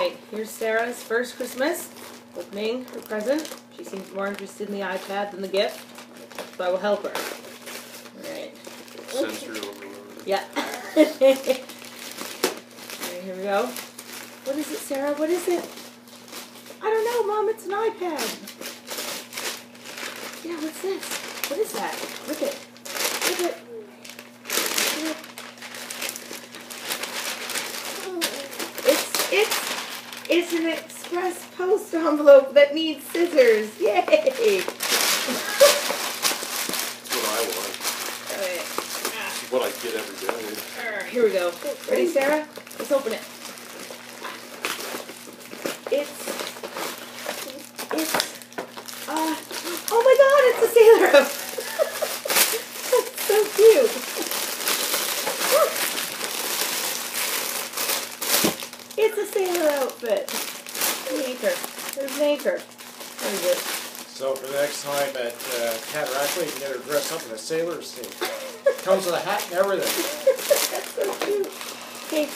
Alright, here's Sarah's first Christmas, opening her present. She seems more interested in the iPad than the gift, so I will help her. Alright. Sensory overload. Yeah. Alright, here we go. What is it, Sarah? What is it? I don't know, Mom. It's an iPad. Yeah, what's this? What is that? Rip it. Rip it. It's an express post envelope that needs scissors. Yay! That's what I want. Alright. What I get every day. Here we go. Ready, Sarah? Let's open it. Oh my God, it's a sailor outfit. That's so cute. It's a sailor outfit. The anchor. There's an anchor. Very good. So for the next time at Cataracta, you can get her dressed up in a sailor's suit. Comes with a hat and everything. That's so cute. Okay.